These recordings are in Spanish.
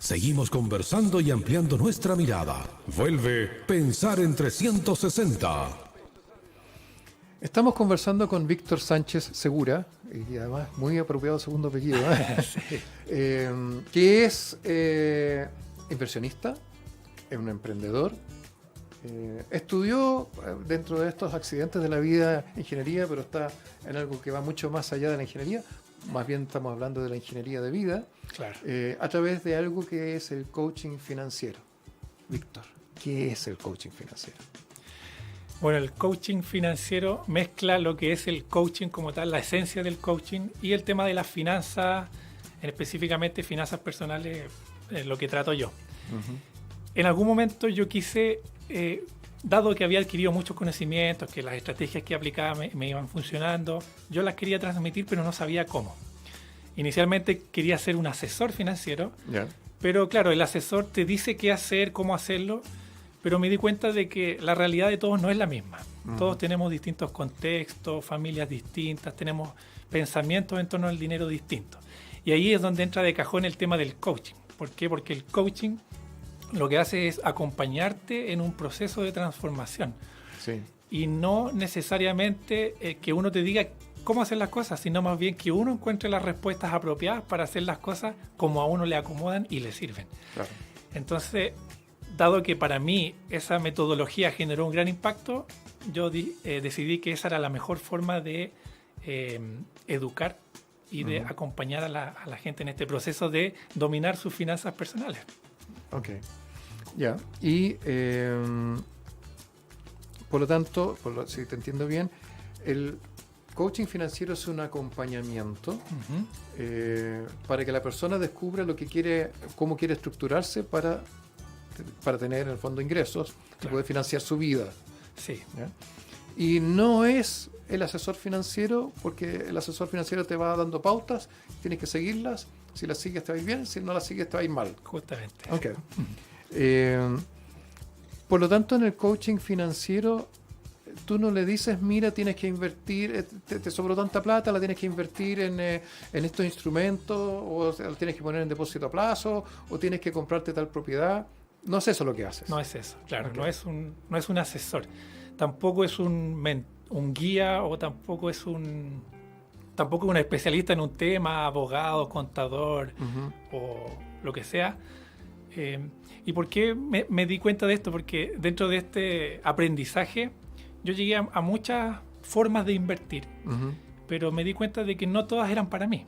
Seguimos conversando y ampliando nuestra mirada. Vuelve Pensar en 360. Estamos conversando con Víctor Sánchez Segura, y además muy apropiado segundo apellido, Sí. que es inversionista, es un emprendedor, estudió dentro de estos accidentes de la vida ingeniería, pero está en algo que va mucho más allá de la ingeniería. Más bien estamos hablando de la ingeniería de vida, Claro. a través de algo que es el coaching financiero. Víctor, ¿qué es el coaching financiero? Bueno, el coaching financiero mezcla lo que es el coaching como tal, la esencia del coaching y el tema de las finanzas, específicamente finanzas personales, es lo que trato yo. En algún momento yo quise, dado que había adquirido muchos conocimientos, que las estrategias que aplicaba me iban funcionando, yo las quería transmitir, pero no sabía cómo. Inicialmente quería ser un asesor financiero, ¿Ya? pero claro, el asesor te dice qué hacer, cómo hacerlo, pero me di cuenta de que la realidad de todos no es la misma. Todos tenemos distintos contextos, familias distintas, tenemos pensamientos en torno al dinero distintos. Y ahí es donde entra de cajón el tema del coaching. ¿Por qué? Porque el coaching lo que hace es acompañarte en un proceso de transformación. Sí. Y no necesariamente que uno te diga cómo hacer las cosas, sino más bien que uno encuentre las respuestas apropiadas para hacer las cosas como a uno le acomodan y le sirven. Claro. Entonces, dado que para mí esa metodología generó un gran impacto, yo decidí que esa era la mejor forma de educar y de acompañar a la gente en este proceso de dominar sus finanzas personales. Ok. Ya. Y por lo tanto, si te entiendo bien, el coaching financiero es un acompañamiento para que la persona descubra lo que quiere, cómo quiere estructurarse para tener en el fondo ingresos y Claro. poder financiar su vida. Sí, ¿Ya? Y no es el asesor financiero, porque el asesor financiero te va dando pautas, tienes que seguirlas. Si las sigues te va a ir bien, si no las sigues te va a ir mal. justamente. Ok. Por lo tanto, en el coaching financiero, tú no le dices, mira, tienes que invertir, te sobró tanta plata, la tienes que invertir en estos instrumentos, o sea, la tienes que poner en depósito a plazo, o tienes que comprarte tal propiedad. No es eso lo que haces. No es eso, claro, Ok. no es un asesor. Tampoco es un guía o tampoco es un especialista en un tema, abogado, contador o lo que sea. ¿Y por qué me di cuenta de esto? Porque dentro de este aprendizaje yo llegué a muchas formas de invertir, pero me di cuenta de que no todas eran para mí.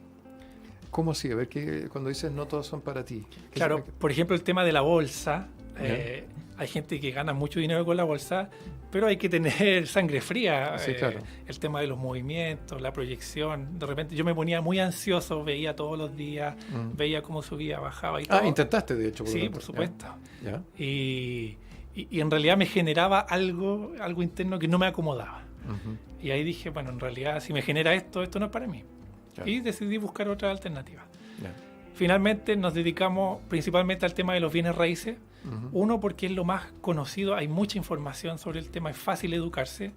¿Cómo así? A ver, que cuando dices no todos son para ti. ¿Qué Claro, significa? por ejemplo, el tema de la bolsa. Ya. Hay gente que gana mucho dinero con la bolsa, pero hay que tener sangre fría. Sí, claro. El tema de los movimientos, la proyección. De repente yo me ponía muy ansioso, veía todos los días, veía cómo subía, bajaba y todo. Intentaste, de hecho. Sí, lo por tanto. supuesto. Ya. Y en realidad me generaba algo interno que no me acomodaba. Y ahí dije, bueno, en realidad si me genera esto no es para mí. Claro. Y decidí buscar otra alternativa. Ya. Finalmente nos dedicamos principalmente al tema de los bienes raíces. Uno, porque es lo más conocido, hay mucha información sobre el tema, es fácil educarse,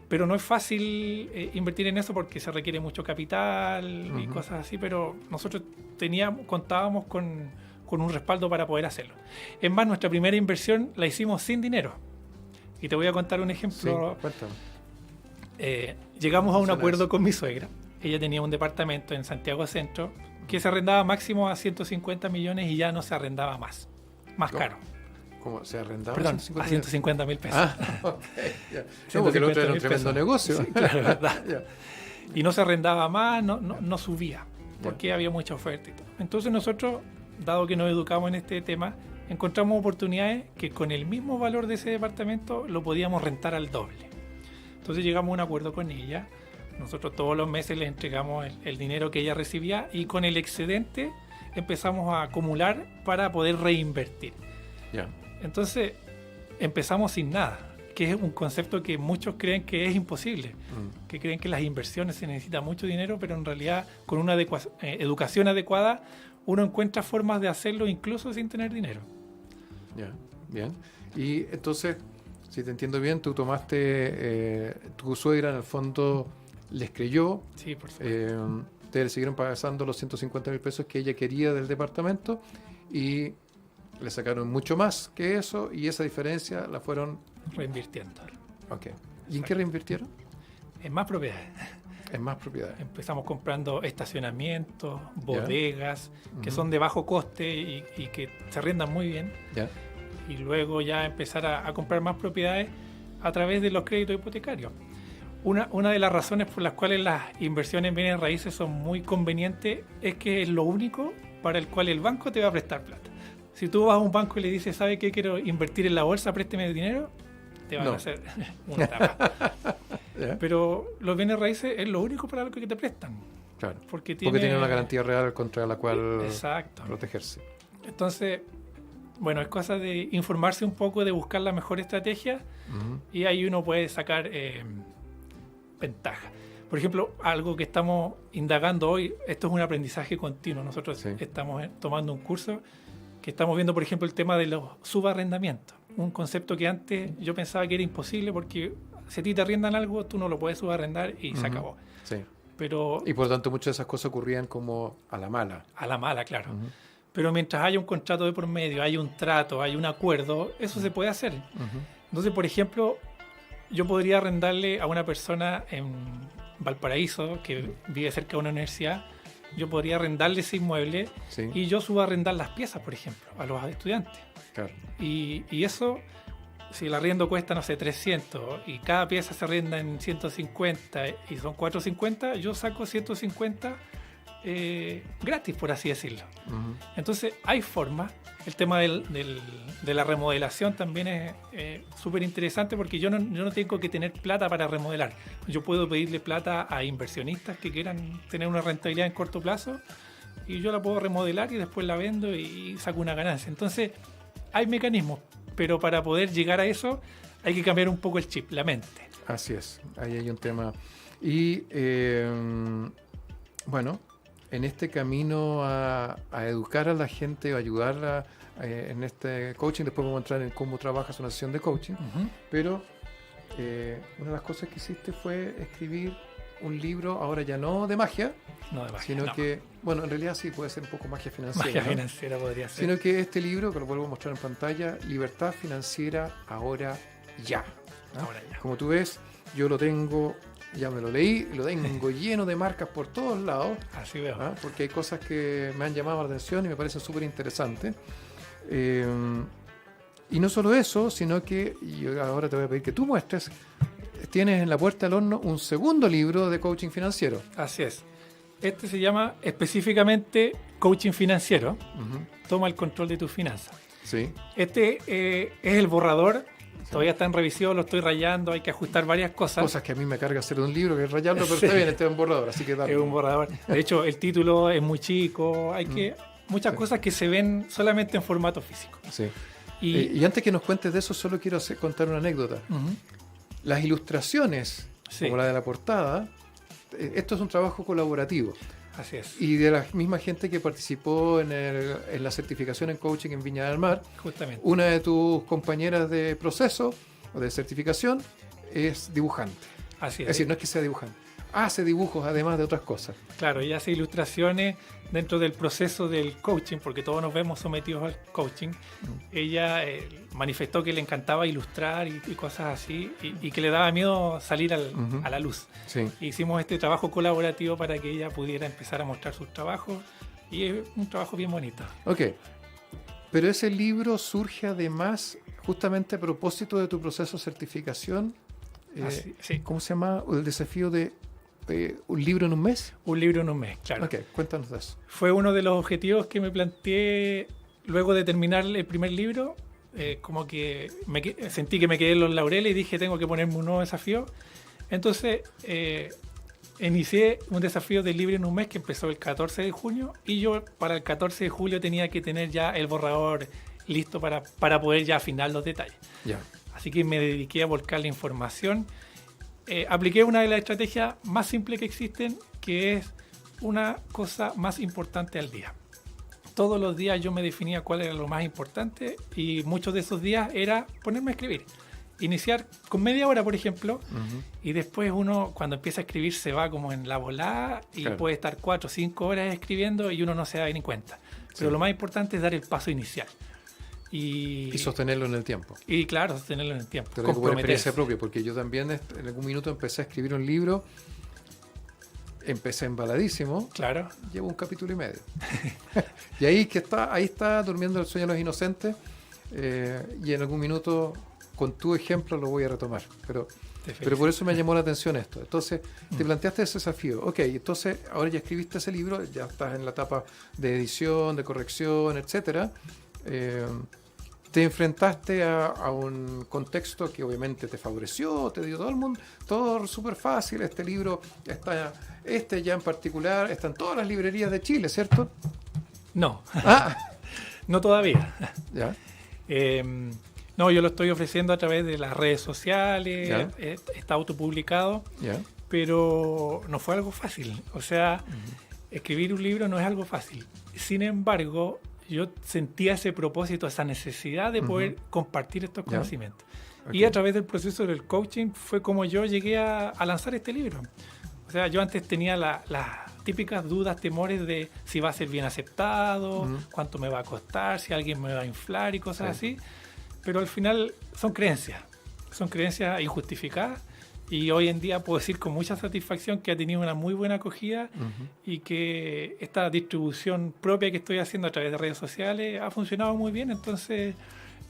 pero no es fácil invertir en eso porque se requiere mucho capital y cosas así, pero nosotros contábamos con un respaldo para poder hacerlo. Es más, nuestra primera inversión la hicimos sin dinero. Y te voy a contar un Sí, ejemplo. cuéntame. Llegamos a un Suena acuerdo eso. con mi suegra. Ella tenía un departamento en Santiago Centro que se arrendaba máximo a 150 millones y ya no se arrendaba más ¿Cómo? caro. ¿Cómo se arrendaba? Perdón, 150 a 150 mil pesos. Ah, ok. Ya. No, porque el otro era un 150.000 tremendo pesos. negocio. Sí, claro, verdad. Ya. Y no se arrendaba más, no subía, porque había mucha oferta y todo. Entonces nosotros, dado que nos educamos en este tema, encontramos oportunidades que con el mismo valor de ese departamento lo podíamos rentar al doble. Entonces llegamos a un acuerdo con ella. Nosotros todos los meses le entregamos el dinero que ella recibía y con el excedente empezamos a acumular para poder reinvertir. Ya. Entonces empezamos sin nada, que es un concepto que muchos creen que es imposible, que creen que las inversiones se necesita mucho dinero, pero en realidad con una educación adecuada uno encuentra formas de hacerlo incluso sin tener dinero. Ya, bien. Y entonces, si te entiendo bien, tú tomaste, tu suegra en el fondo les creyó, Sí, por supuesto. ustedes le siguieron pagando los 150 mil pesos que ella quería del departamento y le sacaron mucho más que eso y esa diferencia la fueron... Reinvirtiendo. Ok. ¿Y en qué reinvirtieron? En más propiedades. En más propiedades. Empezamos comprando estacionamientos, bodegas, que Ujú. son de bajo coste y que se arrendan muy bien. ¿Ya? Y luego ya empezar a comprar más propiedades a través de los créditos hipotecarios. Una de las razones por las cuales las inversiones en bienes raíces son muy convenientes es que es lo único para el cual el banco te va a prestar plata. Si tú vas a un banco y le dices, ¿sabe qué? Quiero invertir en la bolsa, présteme dinero, te van No. a hacer una tapa. ¿Ya? Pero los bienes raíces es lo único para lo que te prestan. Claro. Porque Porque tiene una garantía real contra la cual Exacto. protegerse. Entonces, bueno, es cosa de informarse un poco, de buscar la mejor estrategia Ujú. y ahí uno puede sacar ventaja. Por ejemplo, algo que estamos indagando hoy, esto es un aprendizaje continuo. Nosotros Sí. estamos tomando un curso que estamos viendo, por ejemplo, el tema de los subarrendamientos. Un concepto que antes yo pensaba que era imposible porque si a ti te arriendan algo, tú no lo puedes subarrendar y se Ujú. acabó. Sí. Pero Y por lo tanto muchas de esas cosas ocurrían como a la mala. a la mala, claro. Ujú. Pero mientras haya un contrato de por medio, hay un trato, hay un acuerdo, eso se puede hacer. Ujú. Entonces, por ejemplo, yo podría arrendarle a una persona en Valparaíso que vive cerca de una universidad, yo podría arrendarle ese inmueble Sí, y yo subarrendar las piezas, por ejemplo, a los estudiantes. claro. Y eso, si el arriendo cuesta, no sé, 300 y cada pieza se arrenda en 150 y son 450, yo saco 150 gratis, por así decirlo. Ujú. Entonces, hay formas. El tema de la remodelación también es súper interesante porque yo no tengo que tener plata para remodelar. Yo puedo pedirle plata a inversionistas que quieran tener una rentabilidad en corto plazo y yo la puedo remodelar y después la vendo y saco una ganancia. Entonces, hay mecanismos, pero para poder llegar a eso hay que cambiar un poco el chip, la mente. Así es, ahí hay un tema. Y bueno, en este camino a educar a la gente o ayudarla en este coaching, después vamos a entrar en cómo trabajas una sesión de coaching, pero una de las cosas que hiciste fue escribir un libro, ahora ya no de magia, No de magia, sino no. que, bueno, en realidad sí puede ser un poco magia financiera, Magia ¿no? financiera podría ser. Sino que este libro, que lo vuelvo a mostrar en pantalla, Libertad Financiera Ahora Ya. ¿no? Ahora ya. Como tú ves, yo lo tengo, ya me lo leí, lo tengo lleno de marcas por todos lados, Así veo. ¿ah? Porque hay cosas que me han llamado la atención y me parecen súper interesantes. Y no solo eso, sino que, y ahora te voy a pedir que tú muestres, tienes en la puerta del horno un segundo libro de coaching financiero. Así es. Este se llama específicamente Coaching Financiero. Ujú. Toma el control de tus finanzas. Sí, Este es el borrador. Todavía está en revisión, lo estoy rayando, hay que ajustar varias cosas. cosas que a mí me carga hacer un libro, que es rayarlo, pero Sí. está bien, este es un borrador, así que dale. Es un borrador. De hecho, el título es muy chico. Hay que muchas Sí. cosas que se ven solamente en formato físico. Sí. Y, Y antes que nos cuentes de eso, solo quiero contar una anécdota. Ujú. Las ilustraciones, Sí. como la de la portada, esto es un trabajo colaborativo. Así es. Y de la misma gente que participó en la certificación en coaching en Viña del Mar, Justamente. una de tus compañeras de proceso o de certificación es dibujante. Así Es es. decir, no es que sea dibujante, hace dibujos además de otras cosas. Claro, ella hace ilustraciones dentro del proceso del coaching, porque todos nos vemos sometidos al coaching. Ella manifestó que le encantaba ilustrar y cosas así, y que le daba miedo salir Ujú. a la luz. Sí. Hicimos este trabajo colaborativo para que ella pudiera empezar a mostrar sus trabajos, y es un trabajo bien bonito. Ok. Pero ese libro surge además justamente a propósito de tu proceso de certificación. Así, sí. ¿Cómo se llama? El desafío de un libro en un mes. Un libro en un mes, claro. Ok, cuéntanos de eso. Fue uno de los objetivos que me planteé luego de terminar el primer libro. Como que sentí que me quedé en los laureles y dije, tengo que ponerme un nuevo desafío. Entonces, inicié un desafío de libro en un mes que empezó el 14 de junio y yo para el 14 de julio tenía que tener ya el borrador listo para poder ya afinar los detalles. Ya. Así que me dediqué a volcar la información. Apliqué una de las estrategias más simples que existen, que es una cosa más importante al día. Todos los días yo me definía cuál era lo más importante y muchos de esos días era ponerme a escribir. Iniciar con media hora, por ejemplo, Ujú. y después uno cuando empieza a escribir se va como en la volada y Claro. puede estar 4 o 5 horas escribiendo y uno no se da ni cuenta. Pero lo más importante es dar el paso inicial. Y sostenerlo en el tiempo. Y claro, sostenerlo en el tiempo. Te lo digo por experiencia propia, porque yo también en algún minuto empecé a escribir un libro, empecé embaladísimo, Claro. llevo un capítulo y medio. Y ahí está durmiendo el sueño de los inocentes, y en algún minuto, con tu ejemplo, lo voy a retomar. Pero por eso me llamó la atención esto. Entonces, te planteaste ese desafío. Ok, entonces, ahora ya escribiste ese libro, ya estás en la etapa de edición, de corrección, etcétera. Te enfrentaste a un contexto que obviamente te favoreció, te dio todo el mundo, todo súper fácil. Este libro está, ya en particular, está en todas las librerías de Chile, ¿cierto? No, Ah, no todavía. ya, No, yo lo estoy ofreciendo a través de las redes sociales, Ya. está autopublicado, ya. pero no fue algo fácil. O sea, escribir un libro no es algo fácil. Sin embargo, yo sentía ese propósito, esa necesidad de poder compartir estos Ya. conocimientos. Ok. Y a través del proceso del coaching fue como yo llegué a lanzar este libro. O sea, yo antes tenía las típicas dudas, temores de si va a ser bien aceptado, cuánto me va a costar, si alguien me va a inflar y cosas así. Pero al final son creencias injustificadas. Y hoy en día puedo decir con mucha satisfacción que ha tenido una muy buena acogida y que esta distribución propia que estoy haciendo a través de redes sociales ha funcionado muy bien. Entonces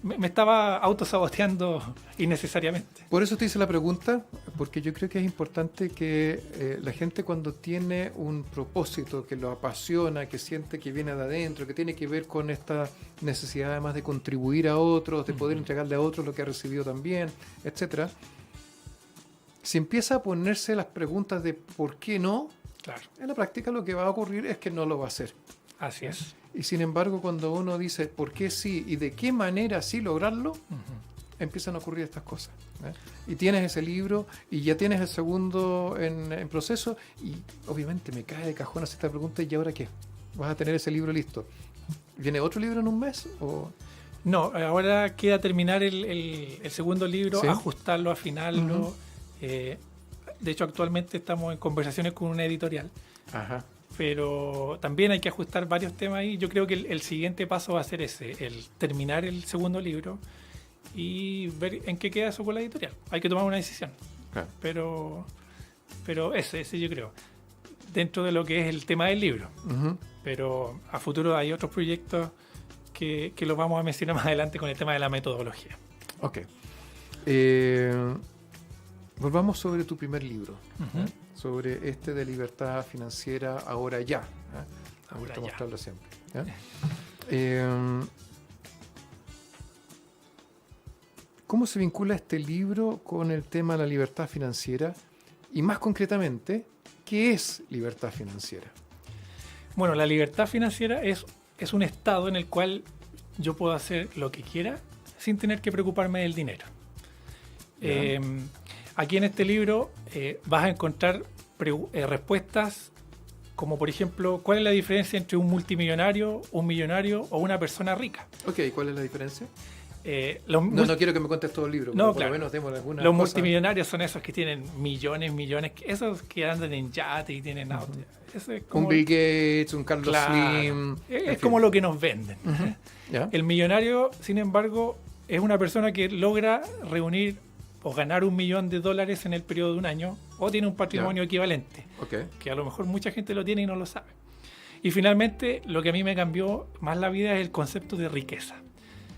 me estaba autosaboteando innecesariamente. Por eso te hice la pregunta, porque yo creo que es importante que la gente, cuando tiene un propósito que lo apasiona, que siente que viene de adentro, que tiene que ver con esta necesidad además de contribuir a otros, de poder entregarle a otros lo que ha recibido también, etcétera, si empieza a ponerse las preguntas de por qué no, Claro, en la práctica lo que va a ocurrir es que no lo va a hacer. así es. Y sin embargo, cuando uno dice por qué sí y de qué manera sí lograrlo, empiezan a ocurrir estas cosas. Y tienes ese libro y ya tienes el segundo en proceso, y obviamente me cae de cajón hacer esta pregunta: ¿y ahora qué? ¿Vas a tener ese libro listo? ¿Viene otro libro en un mes? ¿O? No, ahora queda terminar el segundo libro, ¿Sí? ajustarlo, afinarlo. De hecho, actualmente estamos en conversaciones con una editorial, Ajá. pero también hay que ajustar varios temas ahí. Yo creo que el siguiente paso va a ser ese, el terminar el segundo libro y ver en qué queda eso con la editorial. Hay que tomar una decisión, Claro. pero ese yo creo, dentro de lo que es el tema del libro. Ujú. Pero a futuro hay otros proyectos que los vamos a mencionar más adelante con el tema de la metodología. Ok. Volvamos sobre tu primer libro, sobre este de libertad financiera ahora ya. Me Ahora gusta ya. mostrarlo siempre. ¿Cómo se vincula este libro con el tema de la libertad financiera? Y más concretamente, ¿qué es libertad financiera? Bueno, la libertad financiera es un estado en el cual yo puedo hacer lo que quiera sin tener que preocuparme del dinero. Ya. Aquí en este libro vas a encontrar respuestas como, por ejemplo, ¿cuál es la diferencia entre un multimillonario, un millonario o una persona rica? Ok, ¿cuál es la diferencia? Los No quiero que me cuentes todo el libro, No, pero por claro. lo menos demos alguna Los cosa. multimillonarios son esos que tienen millones, esos que andan en yate y tienen autos. Eso es como, Un Bill Gates, un Carlos Claro. Slim. Es en fin. como lo que nos venden. ¿Ya? El millonario, sin embargo, es una persona que logra reunir o ganar $1 millón en el periodo de un año, o tiene un patrimonio equivalente, Ok. que a lo mejor mucha gente lo tiene y no lo sabe. Y finalmente, lo que a mí me cambió más la vida es el concepto de riqueza.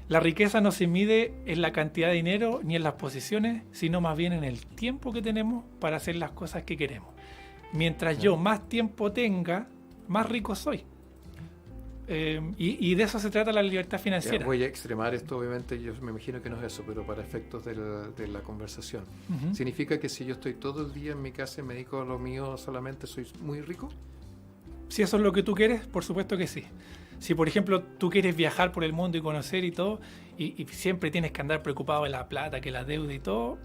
La riqueza no se mide en la cantidad de dinero ni en las posiciones, sino más bien en el tiempo que tenemos para hacer las cosas que queremos. Mientras yo más tiempo tenga, más rico soy. Y de eso se trata la libertad Ya, financiera. voy a extremar esto, obviamente, yo me imagino que no es eso, pero para efectos de la conversación. Ujú. ¿Significa que si yo estoy todo el día en mi casa y me dedico a lo mío solamente, soy muy rico? Si eso es lo que tú quieres, por supuesto que sí. Si, por ejemplo, tú quieres viajar por el mundo y conocer y todo, y siempre tienes que andar preocupado de la plata, que la deuda y todo,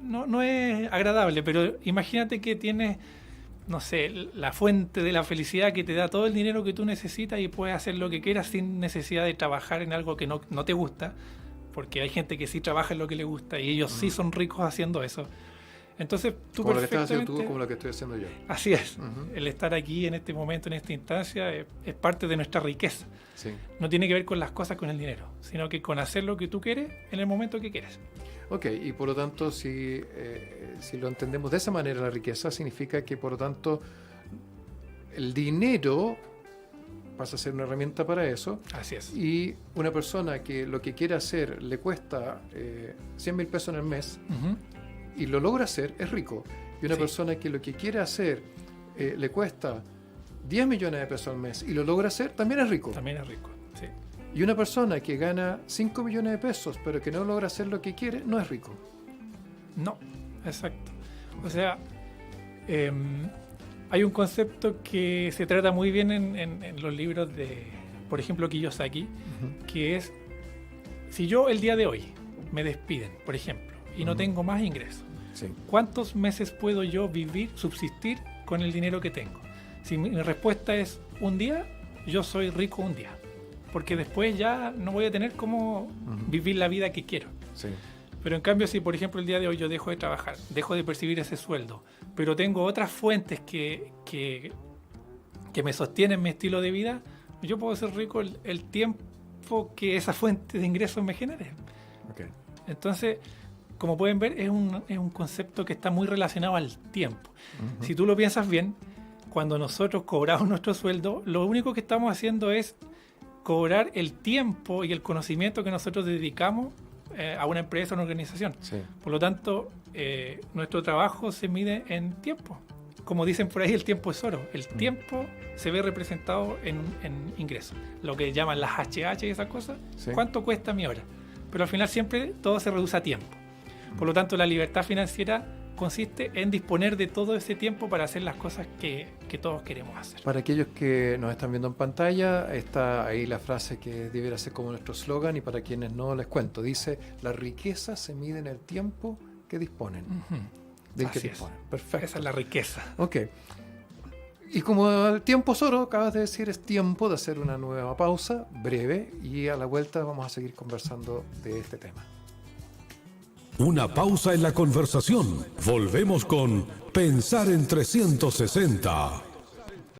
no es agradable. Pero imagínate que tienes, no sé, la fuente de la felicidad que te da todo el dinero que tú necesitas y puedes hacer lo que quieras sin necesidad de trabajar en algo que no te gusta, porque hay gente que sí trabaja en lo que le gusta y ellos sí son ricos haciendo eso. Entonces, tú Como lo que estás haciendo perfectamente... tú, como lo que estoy haciendo yo. Así es. Ujú. El estar aquí en este momento, en esta instancia, es parte de nuestra riqueza. Sí. No tiene que ver con las cosas, con el dinero, sino que con hacer lo que tú quieres en el momento que quieres. Ok, y por lo tanto, si lo entendemos de esa manera, la riqueza significa que, por lo tanto, el dinero pasa a ser una herramienta para eso. Así es. Y una persona que lo que quiere hacer le cuesta 100 mil pesos en el mes Ujú. y lo logra hacer, es rico. Y una Sí. persona que lo que quiere hacer le cuesta 10 millones de pesos al mes y lo logra hacer, también es rico. También es rico. Sí. Y una persona que gana 5 millones de pesos pero que no logra hacer lo que quiere, no es rico. No, exacto. O sea, hay un concepto que se trata muy bien en los libros de, por ejemplo, Kiyosaki, que es, si yo el día de hoy me despiden, por ejemplo, y no tengo más ingresos, Sí. ¿cuántos meses puedo yo vivir, subsistir con el dinero que tengo? Si mi respuesta es un día, yo soy rico un día, porque después ya no voy a tener cómo vivir la vida que quiero. Sí. Pero en cambio, si por ejemplo el día de hoy yo dejo de trabajar, dejo de percibir ese sueldo, pero tengo otras fuentes que me sostienen mi estilo de vida, yo puedo ser rico el tiempo que esa fuente de ingresos me genere. Okay. Entonces, como pueden ver, es un concepto que está muy relacionado al tiempo. Si tú lo piensas bien, cuando nosotros cobramos nuestro sueldo, lo único que estamos haciendo es cobrar el tiempo y el conocimiento que nosotros dedicamos a una empresa, a una organización. Sí. Por lo tanto, nuestro trabajo se mide en tiempo. Como dicen por ahí, el tiempo es oro. El tiempo se ve representado en ingresos. Lo que llaman las HH y esas cosas. Sí. ¿Cuánto cuesta mi hora? Pero al final siempre todo se reduce a tiempo. Por lo tanto, la libertad financiera consiste en disponer de todo ese tiempo para hacer las cosas que todos queremos hacer. Para aquellos que nos están viendo en pantalla, está ahí la frase que debería ser como nuestro eslogan, y para quienes no, les cuento. Dice, la riqueza se mide en el tiempo que disponen. Del que Así es. disponen. Perfecto. Esa es la riqueza. Ok. Y como el tiempo es oro, acabas de decir, es tiempo de hacer una nueva pausa breve, y a la vuelta vamos a seguir conversando de este tema. Una pausa en la conversación. Volvemos con Pensar en 360.